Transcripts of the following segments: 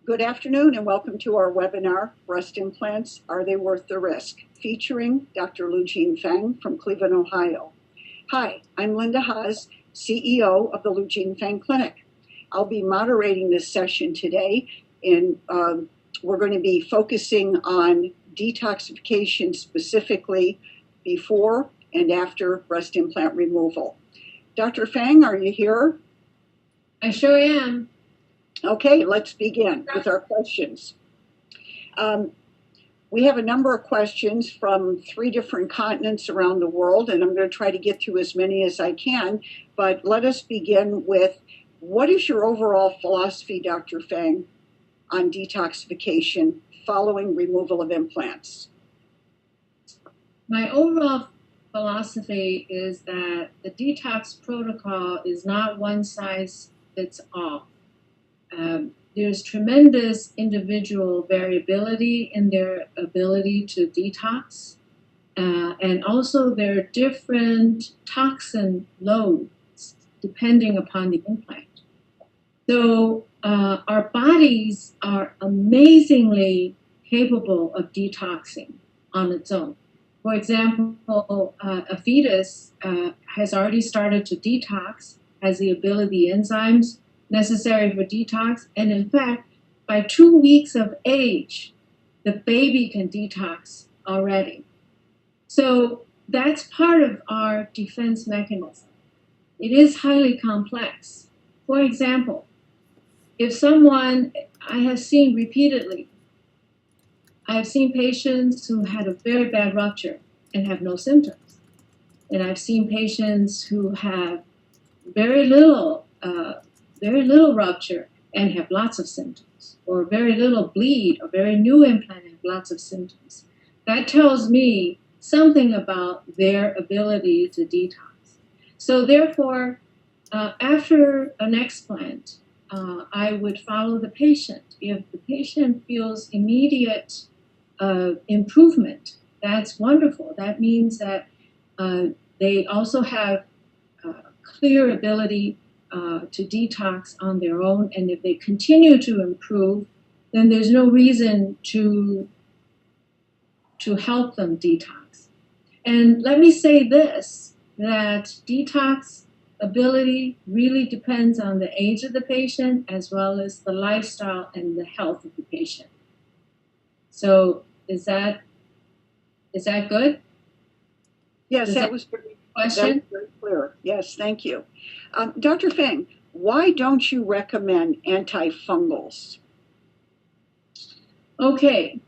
Good afternoon and welcome to our webinar, Breast Implants, Are They Worth the Risk? Featuring Dr. Feng from Cleveland, Ohio. Hi, I'm Linda Haas, CEO of the Feng Clinic. I'll be moderating this session today, and we're going to be focusing on detoxification specifically before and after breast implant removal. Dr. Feng, are you here? I sure am. Okay, let's begin with our questions. We have a number of questions from 3 different continents around the world, and I'm going to try to get through as many as I can. But let us begin with, what is your overall philosophy, Dr. Feng, on detoxification following removal of implants? My overall philosophy is that the detox protocol is not one size fits all. There's tremendous individual variability in their ability to detox, and also there are different toxin loads depending upon the implant. So our bodies are amazingly capable of detoxing on its own. For example, a fetus has already started to detox, has the ability, enzymes necessary for detox, and in fact, by 2 weeks of age, the baby can detox already. So that's part of our defense mechanism. It is highly complex. For example, if someone, I have seen repeatedly, I have seen patients who had a very bad rupture and have no symptoms. And I've seen patients who have very little rupture and have lots of symptoms, or very little bleed, or very new implant and have lots of symptoms. That tells me something about their ability to detox. So therefore, after an explant, I would follow the patient. If the patient feels immediate improvement, that's wonderful. That means that they also have clear ability to detox on their own, and if they continue to improve, then there's no reason to help them detox. And let me say this, that detox ability really depends on the age of the patient as well as the lifestyle and the health of the patient. So is that good? Yes, that was very clear. Yes, thank you. Dr. Feng, why don't you recommend antifungals? Okay.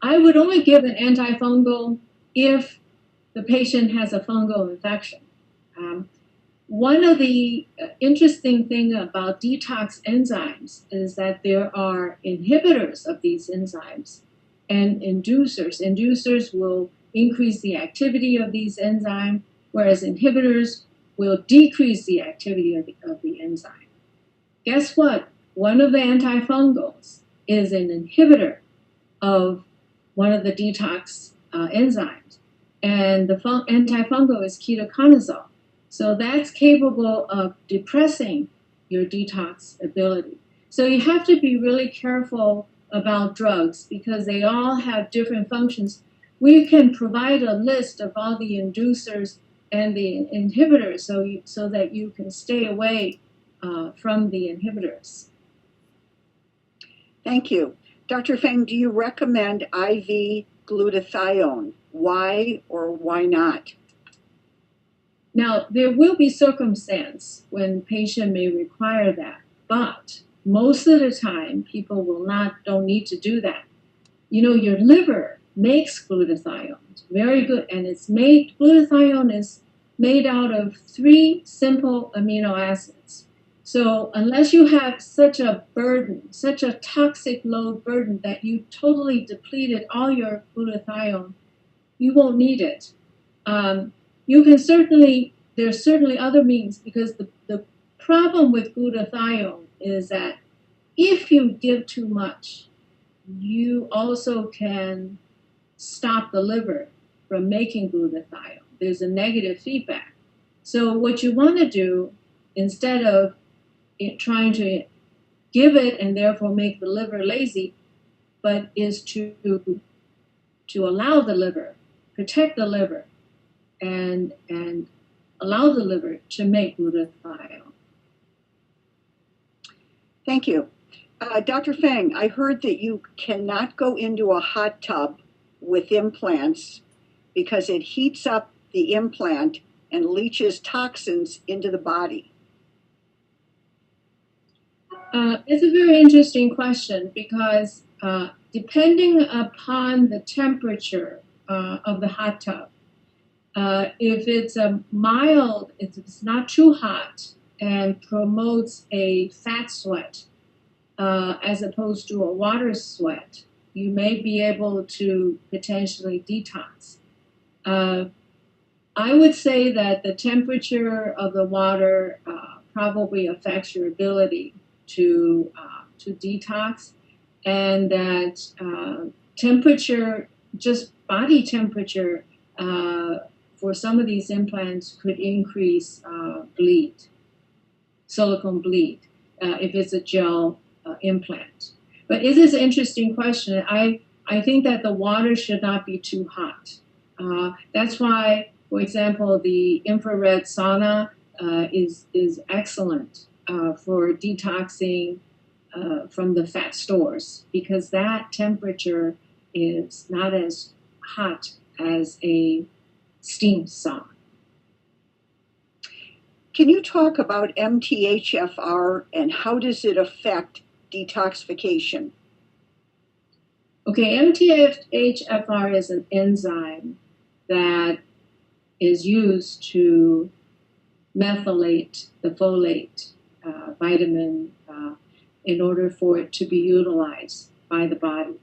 I would only give an antifungal if the patient has a fungal infection. One of the interesting things about detox enzymes is that there are inhibitors of these enzymes and inducers. Inducers will increase the activity of these enzymes, whereas inhibitors will decrease the activity of the enzyme. Guess what? One of the antifungals is an inhibitor of one of the detox enzymes, and the antifungal is ketoconazole. So that's capable of depressing your detox ability. So you have to be really careful about drugs because they all have different functions. We can provide a list of all the inducers and the inhibitors so that you can stay away from the inhibitors. Thank you. Dr. Feng, do you recommend IV glutathione? Why or why not? Now, there will be circumstance when patient may require that, but most of the time, people don't need to do that. You know, your liver makes glutathione. It's very good, and glutathione is made out of 3 simple amino acids. So unless you have such a burden, such a toxic load burden that you totally depleted all your glutathione, you won't need it. There's certainly other means, because the problem with glutathione is that if you give too much, you also can stop the liver from making glutathione. There's a negative feedback. So what you want to do, instead of trying to give it and therefore make the liver lazy, but is to allow the liver, protect the liver, and allow the liver to make glutathione. Thank you. Dr. Feng, I heard that you cannot go into a hot tub with implants because it heats up the implant and leaches toxins into the body. It's a very interesting question because depending upon the temperature of the hot tub, if it's a mild, if it's not too hot and promotes a fat sweat as opposed to a water sweat, you may be able to potentially detox. I would say that the temperature of the water probably affects your ability to detox, and that temperature, just body temperature, for some of these implants could increase bleed, silicone bleed, if it's a gel implant. But it is an interesting question. I think that the water should not be too hot. That's why, for example, the infrared sauna is excellent for detoxing from the fat stores, because that temperature is not as hot as a steam sauna. Can you talk about MTHFR and how does it affect detoxification? Okay, MTHFR is an enzyme that is used to methylate the folate vitamin in order for it to be utilized by the body.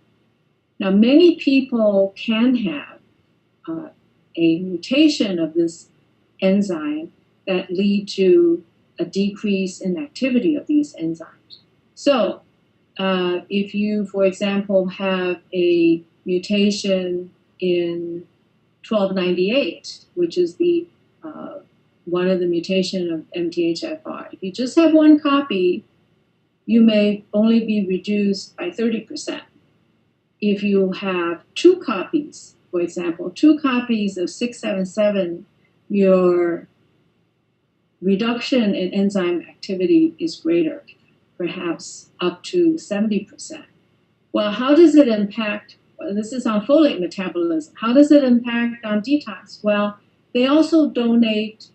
Now, many people can have a mutation of this enzyme that lead to a decrease in activity of these enzymes. So, if you, for example, have a mutation in 1298, which is the one of the mutation of MTHFR, if you just have one copy, you may only be reduced by 30%. If you have two copies, for example, two copies of 677, your reduction in enzyme activity is greater, perhaps up to 70%. Well, how does it impact? Well, this is on folate metabolism. How does it impact on detox? Well, they also donate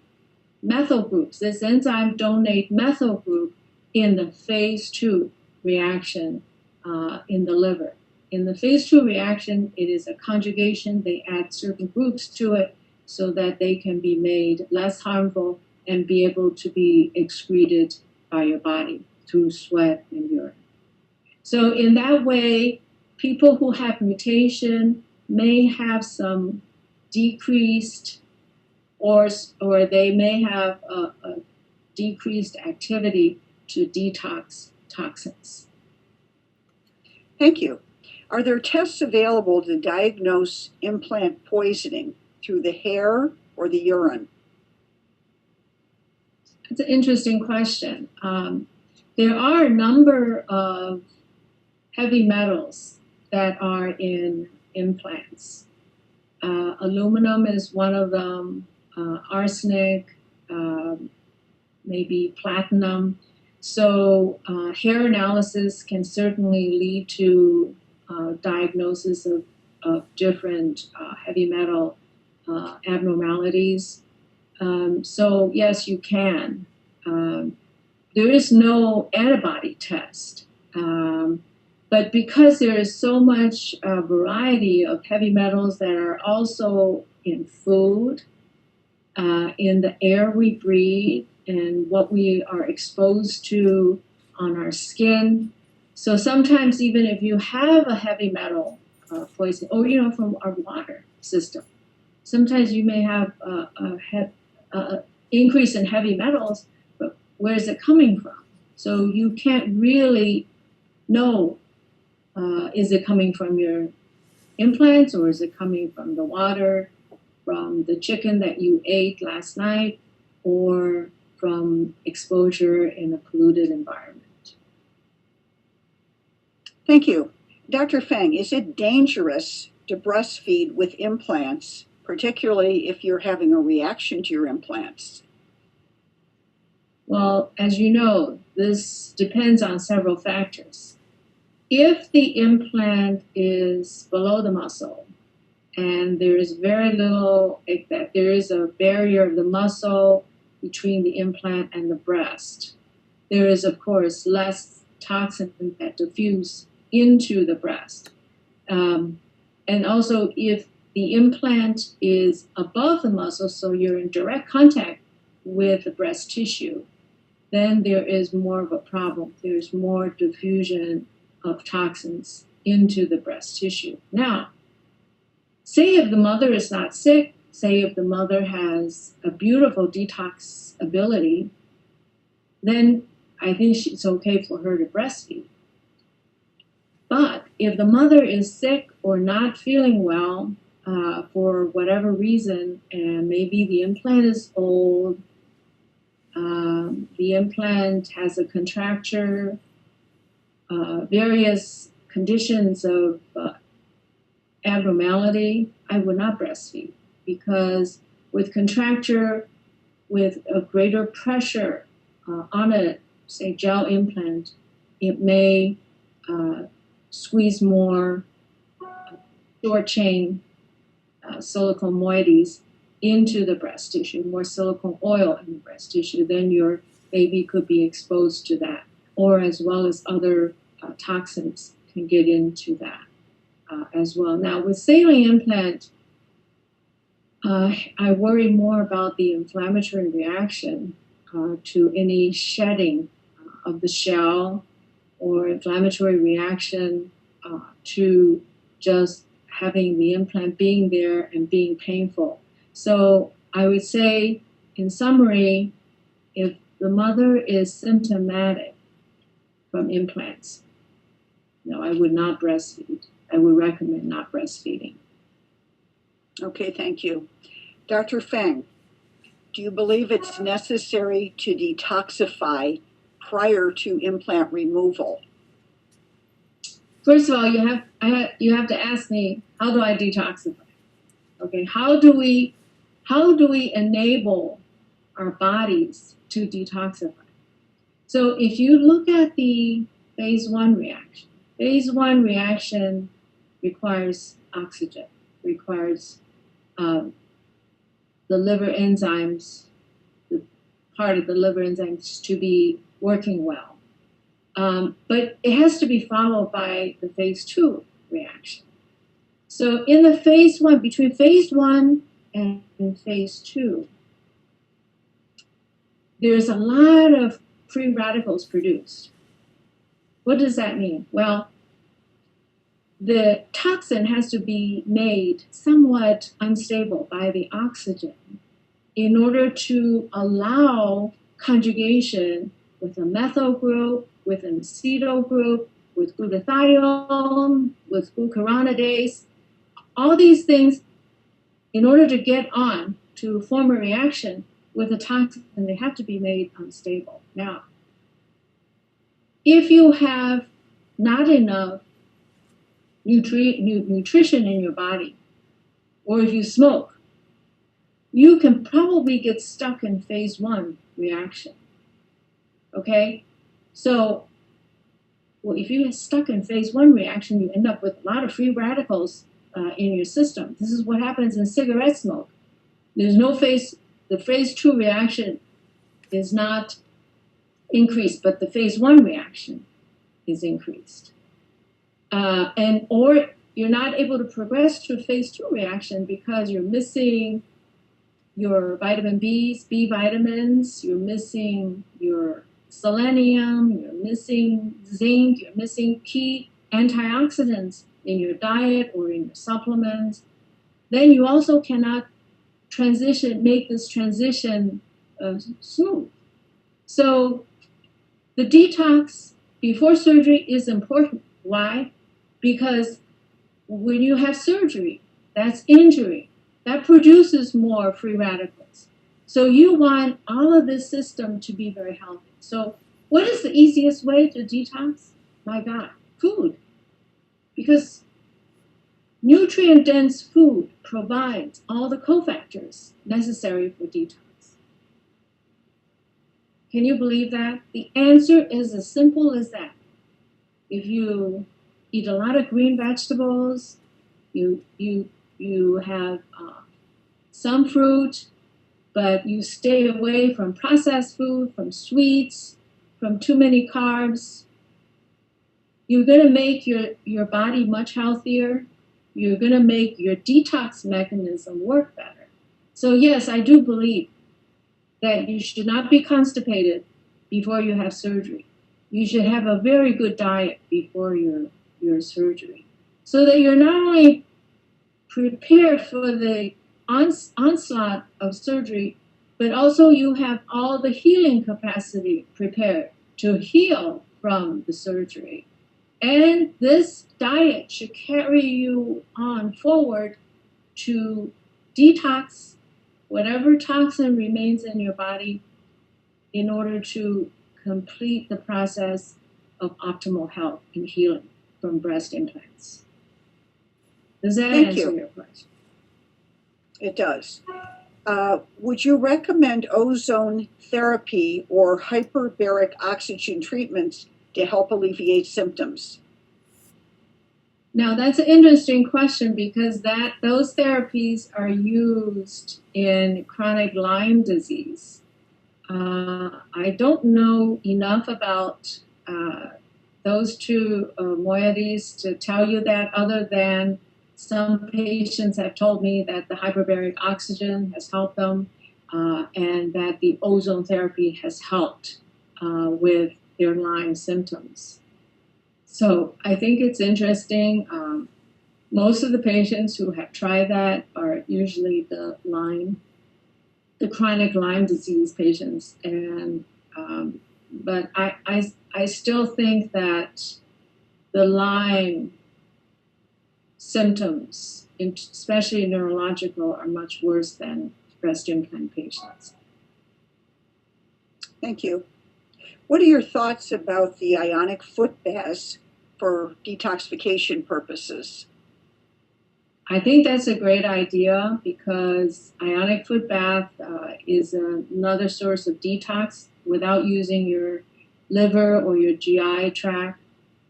methyl groups. This enzyme donate methyl group in the phase 2 reaction in the liver. In the phase 2 reaction, it is a conjugation. They add certain groups to it so that they can be made less harmful and be able to be excreted by your body through sweat and urine. So in that way, people who have mutation may have some decreased or they may have a decreased activity to detox toxins. Thank you. Are there tests available to diagnose implant poisoning through the hair or the urine? That's an interesting question. There are a number of heavy metals that are in implants. Aluminum is one of them, arsenic, maybe platinum. So hair analysis can certainly lead to diagnosis of different heavy metal abnormalities. So yes, you can. There is no antibody test. But because there is so much variety of heavy metals that are also in food, in the air we breathe, and what we are exposed to on our skin. So sometimes even if you have a heavy metal poison, or from our water system, sometimes you may have a increase in heavy metals, but where is it coming from? So you can't really know, is it coming from your implants, or is it coming from the water, from the chicken that you ate last night, or from exposure in a polluted environment? Thank you. Dr. Feng, is it dangerous to breastfeed with implants, particularly if you're having a reaction to your implants? Well, as you know, this depends on several factors. If the implant is below the muscle and there is very little, there is a barrier of the muscle between the implant and the breast, there is, of course, less toxin that diffuse into the breast. And also, if the implant is above the muscle, so you're in direct contact with the breast tissue, then there is more of a problem. There's more diffusion of toxins into the breast tissue. Now, say if the mother is not sick, say if the mother has a beautiful detox ability, then I think it's okay for her to breastfeed. But if the mother is sick or not feeling well for whatever reason, and maybe the implant is old, the implant has a contracture, various conditions of abnormality, I would not breastfeed, because with contracture, with a greater pressure on a, say, gel implant, it may squeeze more short chain silicone moieties into the breast tissue, more silicone oil in the breast tissue, then your baby could be exposed to that, or as well as other toxins can get into that as well. Now, with saline implant, I worry more about the inflammatory reaction to any shedding of the shell, or inflammatory reaction to just having the implant being there and being painful. So I would say, in summary, if the mother is symptomatic from implants, no, I would not breastfeed. I would recommend not breastfeeding. Okay, thank you. Dr. Feng, do you believe it's necessary to detoxify prior to implant removal? First of all, you have to ask me, how do I detoxify? Okay, how do we enable our bodies to detoxify? So if you look at the phase 1 reaction requires oxygen, requires the liver enzymes, the part of the liver enzymes to be working well. But it has to be followed by the phase 2 reaction. So in the phase 1, between phase 1 and phase 2, there's a lot of free radicals produced. What does that mean? Well, the toxin has to be made somewhat unstable by the oxygen in order to allow conjugation with a methyl group, with an acetyl group, with glutathione, with glucuronidase. All these things, in order to get on to form a reaction with a toxin, they have to be made unstable. Now, if you have not enough nutrition in your body, or if you smoke, you can probably get stuck in phase 1 reaction. Okay? So, well, if you get stuck in phase 1 reaction, you end up with a lot of free radicals in your system. This is what happens in cigarette smoke. There's no the phase 2 reaction is not increased, but the phase 1 reaction is increased. Or you're not able to progress to phase 2 reaction because you're missing your vitamin B's, B vitamins, you're missing your selenium, you're missing zinc, you're missing key antioxidants in your diet or in your supplements. Then you also cannot make this transition smooth. So the detox before surgery is important. Why? Because when you have surgery, that's injury. That produces more free radicals. So you want all of this system to be very healthy. So what is the easiest way to detox? My God, food. because nutrient-dense food provides all the cofactors necessary for detox. Can you believe that? The answer is as simple as that. If you eat a lot of green vegetables, you have some fruit, but you stay away from processed food, from sweets, from too many carbs, you're going to make your body much healthier. You're going to make your detox mechanism work better. So yes, I do believe that you should not be constipated before you have surgery. You should have a very good diet before your surgery, so that you're not only prepared for the onslaught of surgery, but also you have all the healing capacity prepared to heal from the surgery. And this diet should carry you on forward to detox whatever toxin remains in your body in order to complete the process of optimal health and healing from breast implants. Does that answer your question? It does. Would you recommend ozone therapy or hyperbaric oxygen treatments to help alleviate symptoms? Now that's an interesting question, because those therapies are used in chronic Lyme disease. I don't know enough about those two moieties to tell you that, other than some patients have told me that the hyperbaric oxygen has helped them, and that the ozone therapy has helped with their Lyme symptoms. So I think it's interesting. Most of the patients who have tried that are usually the chronic Lyme disease patients, and but I still think that the Lyme symptoms, especially neurological, are much worse than breast implant patients. Thank you. What are your thoughts about the ionic foot baths for detoxification purposes? I think that's a great idea, because ionic foot bath is another source of detox without using your liver or your GI tract.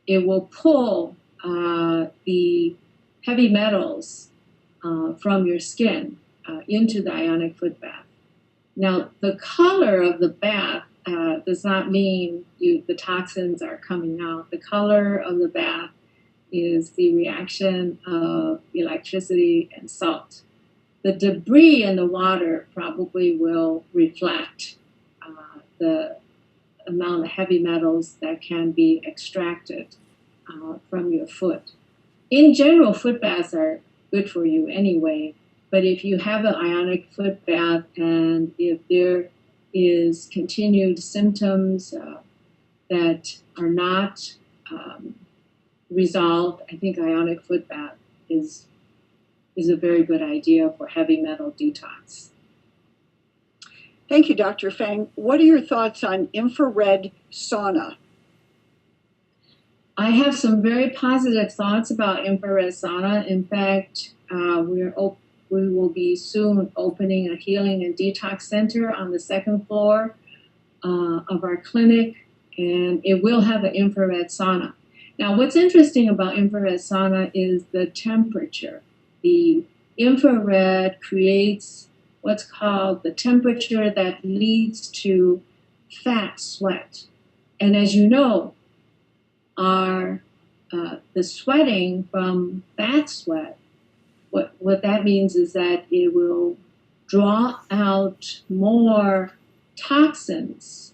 It will pull the heavy metals from your skin into the ionic foot bath. Now, the color of the bath does not mean the toxins are coming out. The color of the bath is the reaction of electricity and salt. The debris in the water probably will reflect the amount of heavy metals that can be extracted from your foot. In general, foot baths are good for you anyway, but if you have an ionic foot bath and if there is continued symptoms that are not resolved, I think ionic foot bath is a very good idea for heavy metal detox. Thank you, Dr. Feng. What are your thoughts on infrared sauna? I have some very positive thoughts about infrared sauna. In fact, we will be soon opening a healing and detox center on the second floor of our clinic, and it will have an infrared sauna. Now, what's interesting about infrared sauna is the temperature. The infrared creates what's called the temperature that leads to fat sweat. And as you know, the sweating from fat sweat, what that means is that it will draw out more toxins,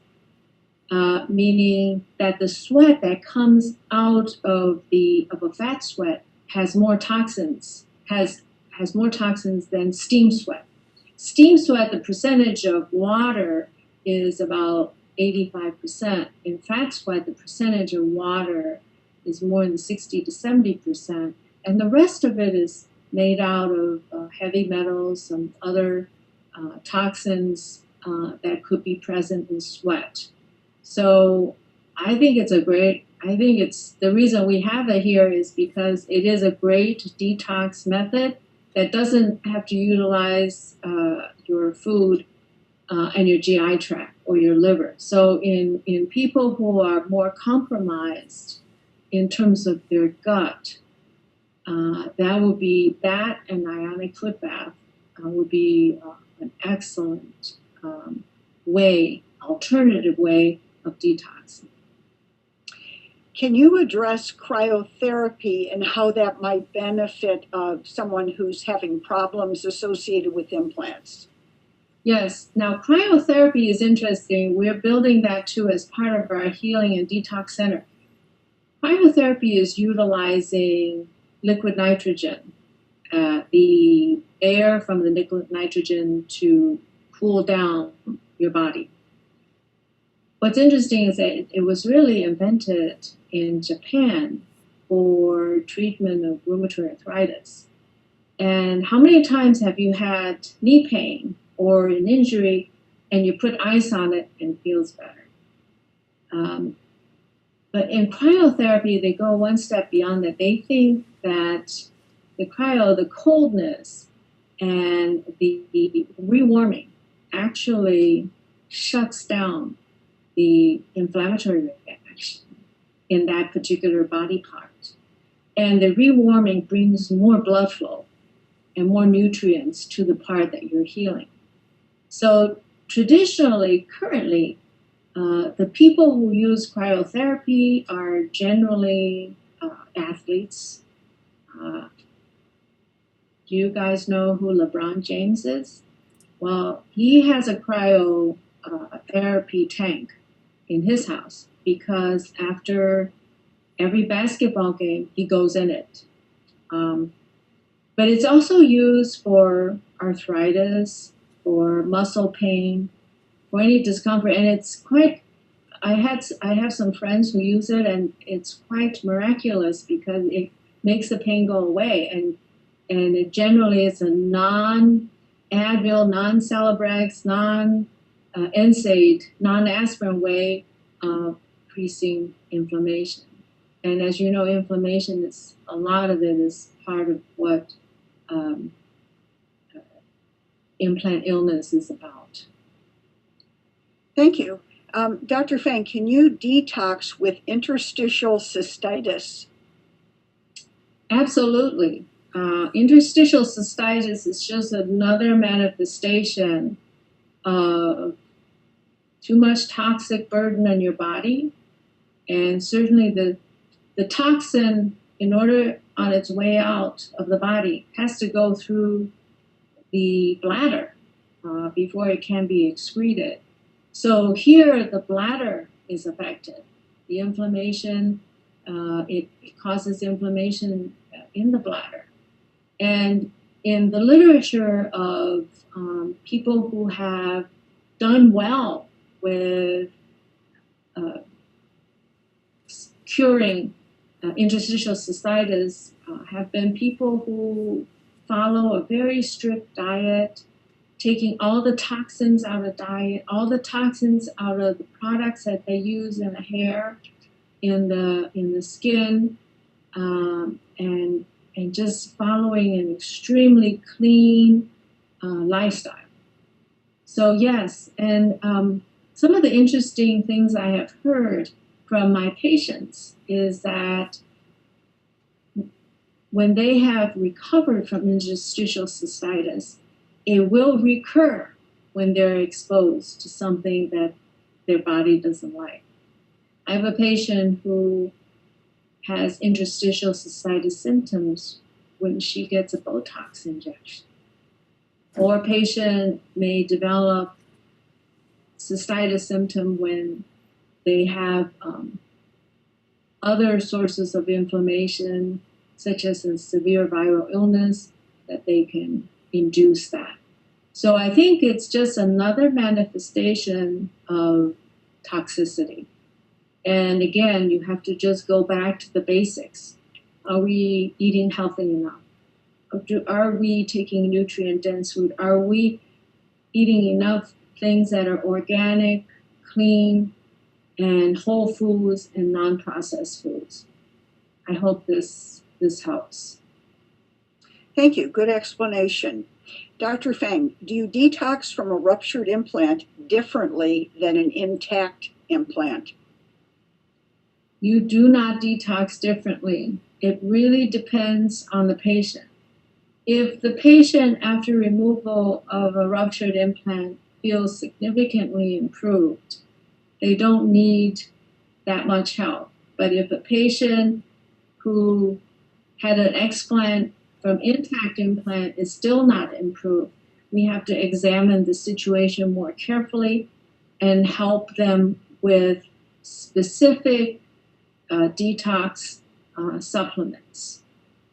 meaning that the sweat that comes out of a fat sweat has more toxins, has more toxins than steam sweat. Steam sweat, the percentage of water is about 85%. In fat sweat, the percentage of water is more than 60 to 70%, and the rest of it is made out of heavy metals, some other toxins that could be present in sweat. So I think it's a great I think it's the reason we have it here is because it is a great detox method that doesn't have to utilize your food and your GI tract or your liver. So in people who are more compromised in terms of their gut, that would be that and ionic foot bath would be an excellent alternative way of detoxing. Can you address cryotherapy and how that might benefit someone who's having problems associated with implants? Yes. Now, cryotherapy is interesting. We're building that too as part of our healing and detox center. Cryotherapy is utilizing liquid nitrogen, the air from the liquid nitrogen to cool down your body. What's interesting is that it was really invented in Japan for treatment of rheumatoid arthritis. And how many times have you had knee pain or an injury and you put ice on it and it feels better? But in cryotherapy, they go one step beyond that. They think that the coldness and the rewarming actually shuts down the inflammatory reaction in that particular body part. And the rewarming brings more blood flow and more nutrients to the part that you're healing. So traditionally, currently, the people who use cryotherapy are generally athletes. Do you guys know who LeBron James is? Well, he has a cryotherapy tank in his house because after every basketball game, he goes in it. But it's also used for arthritis, for muscle pain, for any discomfort, and it's quite. I have some friends who use it, and it's quite miraculous because it makes the pain go away, and it generally is a non-Advil, non-Celebrex, non-NSAID, non-aspirin way of increasing inflammation. And as you know, inflammation is a lot of it is part of what implant illness is about. Thank you. Dr. Feng, can you detox with interstitial cystitis? Absolutely. Interstitial cystitis is just another manifestation of too much toxic burden on your body. And certainly the toxin, in order on its way out of the body, has to go through the bladder before it can be excreted. So here the bladder is affected. The inflammation, it causes inflammation in the bladder. And in the literature of people who have done well with curing interstitial cystitis have been people who follow a very strict diet, taking all the toxins out of diet, all the toxins out of the products that they use in the hair, in the skin, and just following an extremely clean lifestyle. So yes, and some of the interesting things I have heard from my patients is that when they have recovered from interstitial cystitis, it will recur when they're exposed to something that their body doesn't like. I have a patient who has interstitial cystitis symptoms when she gets a Botox injection. Or a patient may develop cystitis symptom when they have other sources of inflammation, such as a severe viral illness, that they can induce that. So I think it's just another manifestation of toxicity. And again, you have to just go back to the basics. Are we eating healthy enough? Are we taking nutrient-dense food? Are we eating enough things that are organic, clean, and whole foods and non-processed foods. I hope this helps. Thank you. Good explanation. Dr. Feng, do you detox from a ruptured implant differently than an intact implant? You do not detox differently. It really depends on the patient. If the patient, after removal of a ruptured implant, feels significantly improved, they don't need that much help. But if a patient who had an explant from intact implant is still not improved, we have to examine the situation more carefully and help them with specific detox supplements,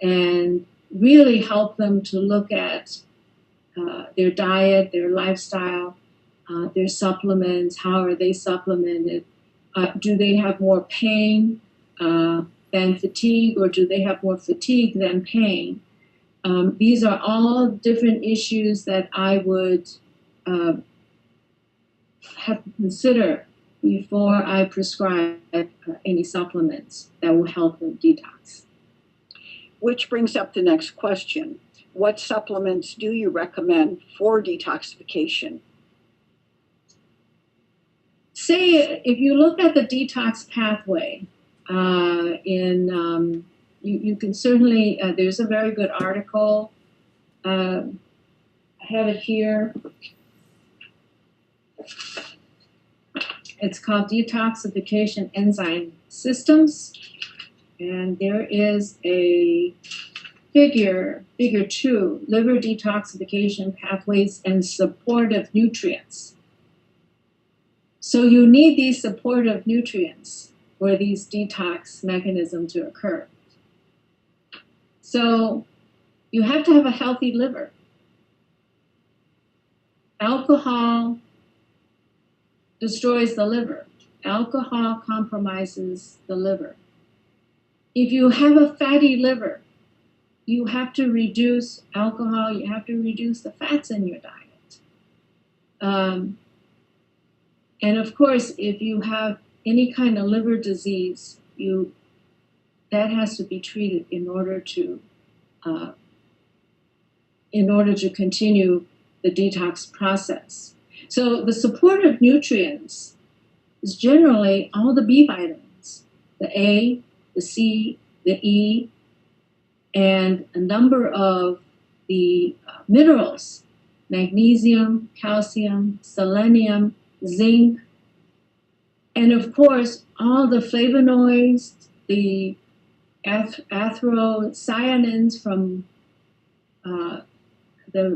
and really help them to look at their diet, their lifestyle, their supplements. How are they supplemented? Do they have more pain than fatigue, or do they have more fatigue than pain? These are all different issues that I would have to consider before I prescribe any supplements that will help them detox. Which brings up the next question. What supplements do you recommend for detoxification? Say, if you look at the detox pathway, you can certainly, there's a very good article. I have it here. It's called Detoxification Enzyme Systems. And there is a figure 2, liver detoxification pathways and supportive nutrients. So you need these supportive nutrients for these detox mechanisms to occur. So you have to have a healthy liver. Alcohol destroys the liver. Alcohol compromises the liver. If you have a fatty liver, you have to reduce alcohol, you have to reduce the fats in your diet. And of course, if you have any kind of liver disease, that has to be treated in order to continue the detox process. So the supportive nutrients is generally all the B vitamins, the A, the C, the E, and a number of the minerals, magnesium, calcium, selenium, zinc, and of course, all the flavonoids, the anthocyanins from the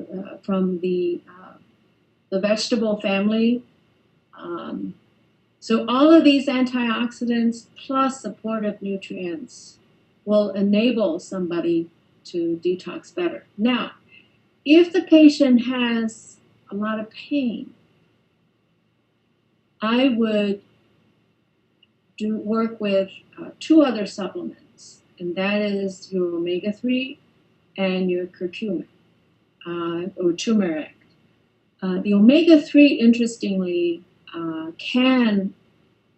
vegetable family. So all of these antioxidants plus supportive nutrients will enable somebody to detox better. Now, if the patient has a lot of pain, I would work with 2 other supplements, and that is your omega-3 and your curcumin or turmeric. The omega-3, interestingly, can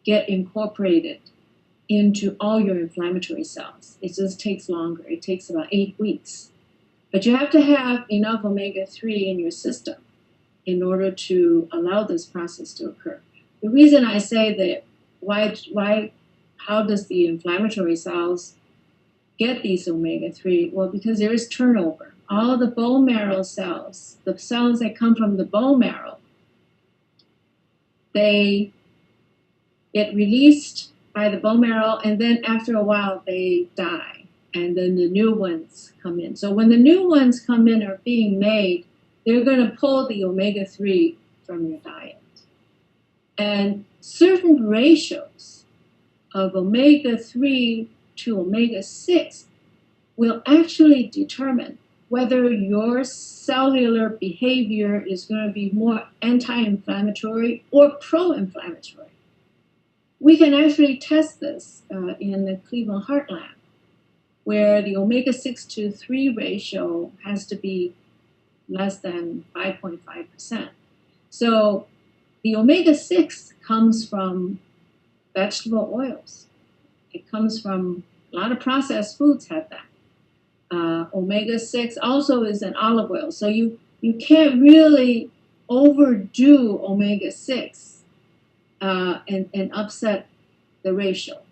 get incorporated into all your inflammatory cells. It just takes longer. It takes about 8 weeks. But you have to have enough omega-3 in your system in order to allow this process to occur. The reason I say that, how does the inflammatory cells get these omega-3? Well, because there is turnover. All the bone marrow cells, the cells that come from the bone marrow, they get released by the bone marrow, and then after a while they die, and then the new ones come in. So when the new ones come in or being made, they're going to pull the omega-3 from your diet. And certain ratios of omega-3 to omega-6 will actually determine whether your cellular behavior is going to be more anti-inflammatory or pro-inflammatory. We can actually test this in the Cleveland Heart Lab, where the omega-6 to 3 ratio has to be less than 5.5%. So the omega-6 comes from vegetable oils. It comes from a lot of processed foods have that. Omega-6 also is in olive oil. So you can't really overdo omega-6 and upset the ratio.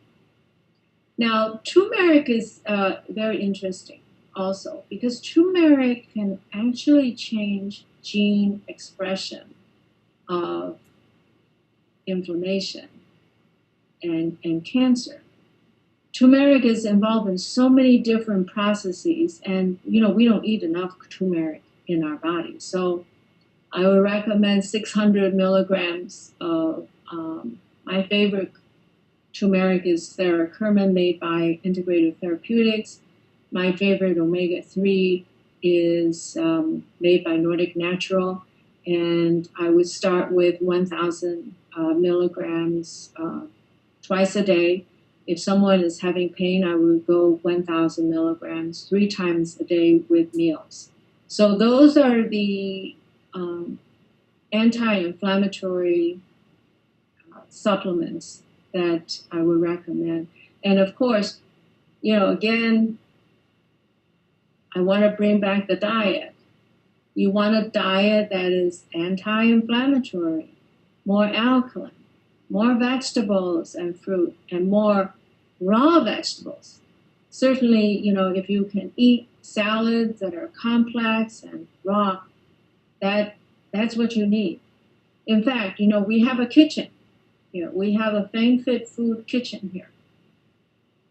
Now, turmeric is very interesting also because turmeric can actually change gene expression of inflammation and cancer. Turmeric is involved in so many different processes, and we don't eat enough turmeric in our body. So I would recommend 600 milligrams of my favorite turmeric is Theracurmin made by Integrative Therapeutics. My favorite omega-3 is made by Nordic Natural, and I would start with 1,000 milligrams twice a day. If someone is having pain, I would go 1,000 milligrams 3 times a day with meals. So those are the anti-inflammatory supplements that I would recommend. And of course, again, I want to bring back the diet. You want a diet that is anti-inflammatory, more alkaline, more vegetables and fruit, and more raw vegetables. Certainly, if you can eat salads that are complex and raw, that's what you need. In fact, we have a kitchen here. We have a Feng Fit Food kitchen here.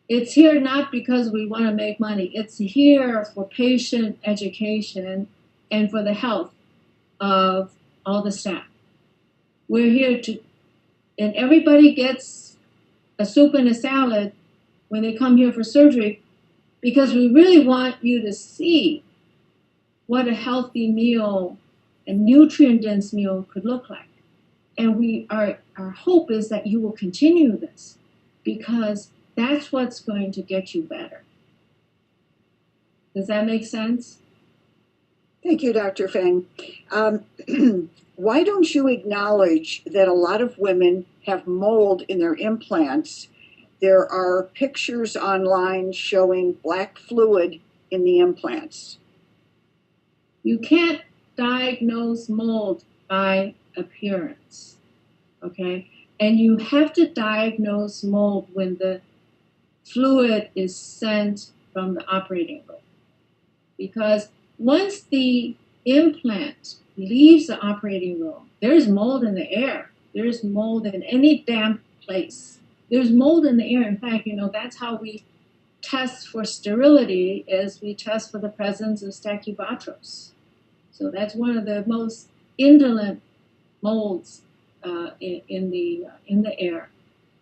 It's here not because we want to make money. It's here for patient education and for the health of all the staff. We're here and everybody gets a soup and a salad when they come here for surgery because we really want you to see what a healthy meal, a nutrient-dense meal could look like. And our hope is that you will continue this because that's what's going to get you better. Does that make sense? Thank you, Dr. Feng. Why don't you acknowledge that a lot of women have mold in their implants? There are pictures online showing black fluid in the implants. You can't diagnose mold by appearance, okay? And you have to diagnose mold when the fluid is sent from the operating room. Because once the implant leaves the operating room, there's mold in the air. There's mold in any damp place. There's mold in the air. In fact, that's how we test for sterility is we test for the presence of Stachybotrys. So that's one of the most indolent molds in the air.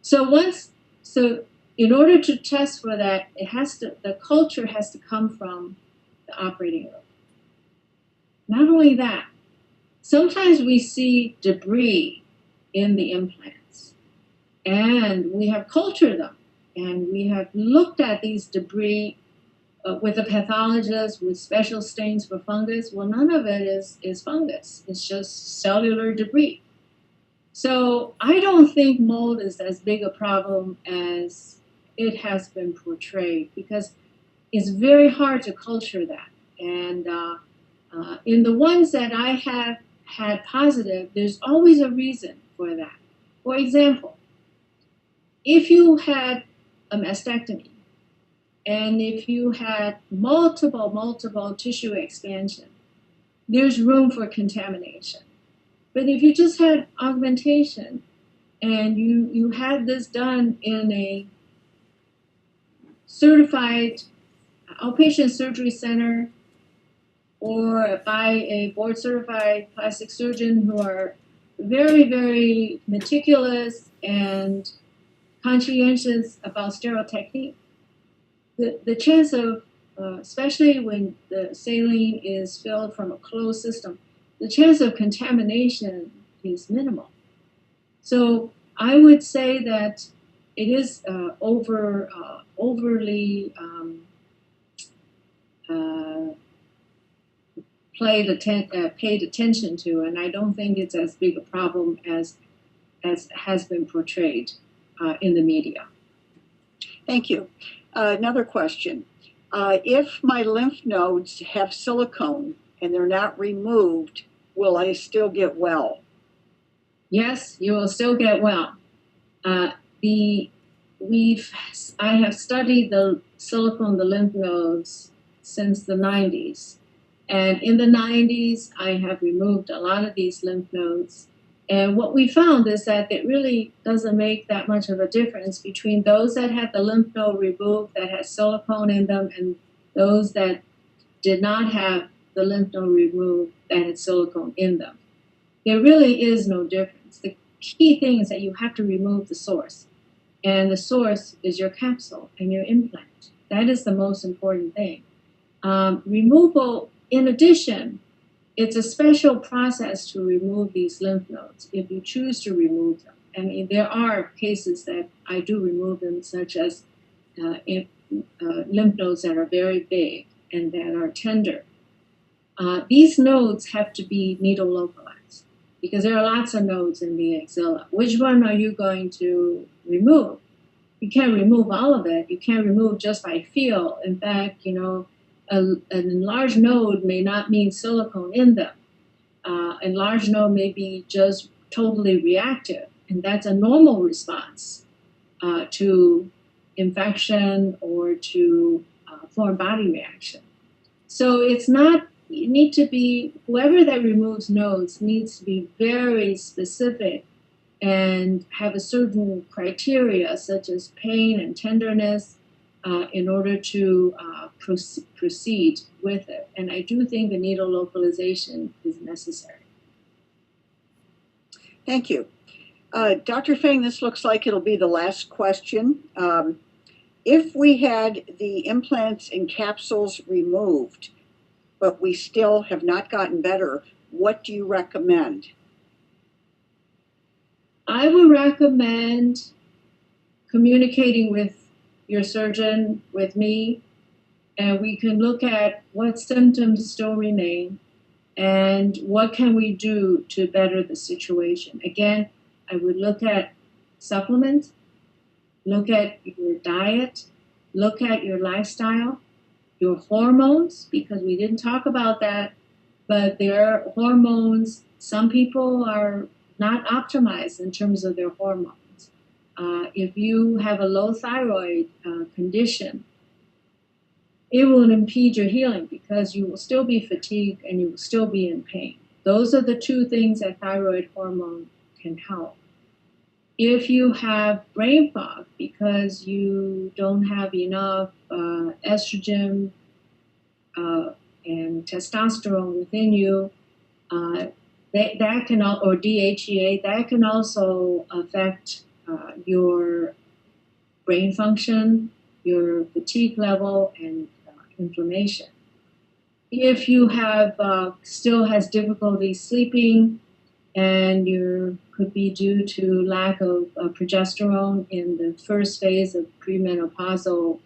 So in order to test for that, the culture has to come from the operating room. Not only that, sometimes we see debris in the implants, and we have cultured them, and we have looked at these debris with a pathologist with special stains for fungus. Well, none of it is fungus. It's just cellular debris. So I don't think mold is as big a problem as it has been portrayed because it's very hard to culture that. And in the ones that I have had positive, there's always a reason for that. For example, if you had a mastectomy and if you had multiple tissue expansion, there's room for contamination. But if you just had augmentation and you had this done in a certified outpatient surgery center or by a board-certified plastic surgeon who are very, very meticulous and conscientious about sterile technique, the chance of, especially when the saline is filled from a closed system, the chance of contamination is minimal. So I would say that it is overly paid attention to, and I don't think it's as big a problem as has been portrayed. in the media. Thank you. Another question. If my lymph nodes have silicone and they're not removed, will I still get well? Yes, you will still get well. I have studied the silicone, the lymph nodes, since the 90s. And in the 90s, I have removed a lot of these lymph nodes. And what we found is that it really doesn't make that much of a difference between those that had the lymph node removed that had silicone in them and those that did not have the lymph node removed that had silicone in them. There really is no difference. The key thing is that you have to remove the source. And the source is your capsule and your implant. That is the most important thing. Removal, in addition, it's a special process to remove these lymph nodes if you choose to remove them. I mean, there are cases that I do remove them, such as lymph nodes that are very big and that are tender. These nodes have to be needle localized because there are lots of nodes in the axilla. Which one are you going to remove? You can't remove all of it. You can't remove just by feel. In fact, an enlarged node may not mean silicone in them. Enlarged node may be just totally reactive, and that's a normal response to infection or to foreign body reaction. So it's not, you need to be, whoever that removes nodes needs to be very specific and have a certain criteria such as pain and tenderness in order to proceed with it. And I do think the needle localization is necessary. Thank you. Dr. Feng, this looks like it'll be the last question. If we had the implants and capsules removed, but we still have not gotten better, what do you recommend? I would recommend communicating with your surgeon, with me, and we can look at what symptoms still remain and what can we do to better the situation. Again, I would look at supplements, look at your diet, look at your lifestyle, your hormones, because we didn't talk about that, but there are hormones. Some people are not optimized in terms of their hormones. If you have a low thyroid condition, it will impede your healing because you will still be fatigued and you will still be in pain. Those are the two things that thyroid hormone can help. If you have brain fog because you don't have enough estrogen and testosterone within you, that can, or DHEA, that can also affect your brain function, your fatigue level, and inflammation. If you have still has difficulty sleeping, and you could be due to lack of progesterone in the first phase of premenopausal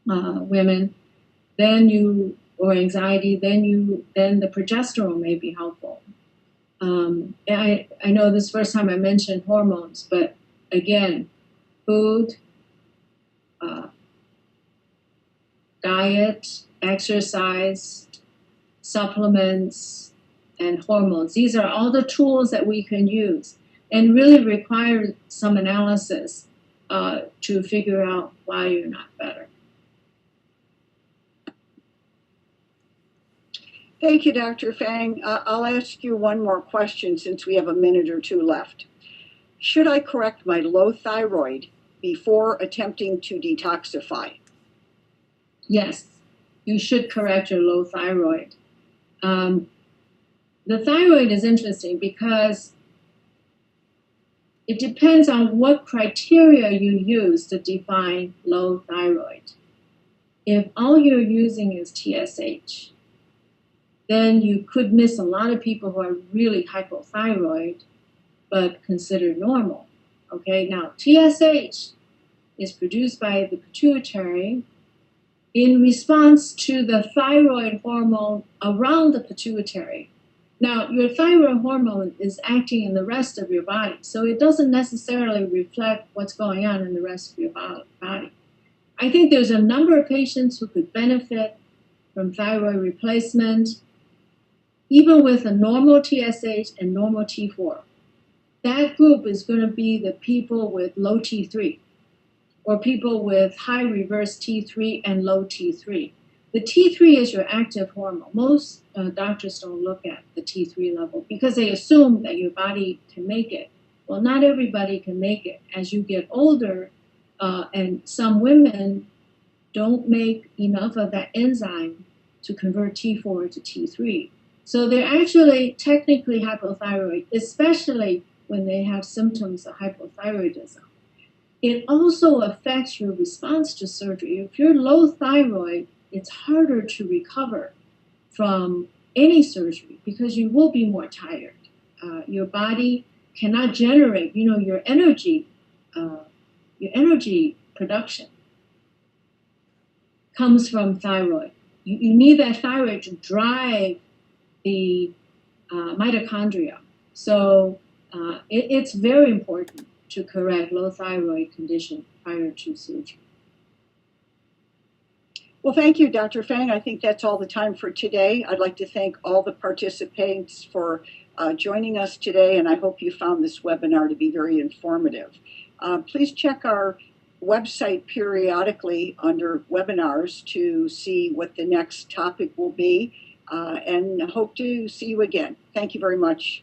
women, or anxiety, then the progesterone may be helpful. I know this first time I mentioned hormones, but again, food, diet, exercise, supplements, and hormones. These are all the tools that we can use and really require some analysis to figure out why you're not better. Thank you, Dr. Feng. I'll ask you one more question since we have a minute or two left. Should I correct my low thyroid before attempting to detoxify? Yes, you should correct your low thyroid. The thyroid is interesting because it depends on what criteria you use to define low thyroid. If all you're using is TSH, then you could miss a lot of people who are really hypothyroid but considered normal. Okay, now TSH is produced by the pituitary in response to the thyroid hormone around the pituitary, Now, your thyroid hormone is acting in the rest of your body, so it doesn't necessarily reflect what's going on in the rest of your body. I think there's a number of patients who could benefit from thyroid replacement, even with a normal TSH and normal T4. That group is going to be the people with low T3 or people with high reverse T3 and low T3. The T3 is your active hormone. Most doctors don't look at the T3 level because they assume that your body can make it. Well, not everybody can make it. As you get older, and some women don't make enough of that enzyme to convert T4 to T3. So they're actually technically hypothyroid, especially when they have symptoms of hypothyroidism. It also affects your response to surgery. If you're low thyroid, it's harder to recover from any surgery because you will be more tired. Your body cannot generate, your energy production comes from thyroid. You need that thyroid to drive the mitochondria. So it's very important to correct low thyroid condition prior to surgery. Well, thank you, Dr. Feng. I think that's all the time for today. I'd like to thank all the participants for joining us today, and I hope you found this webinar to be very informative. Please check our website periodically under webinars to see what the next topic will be, and hope to see you again. Thank you very much.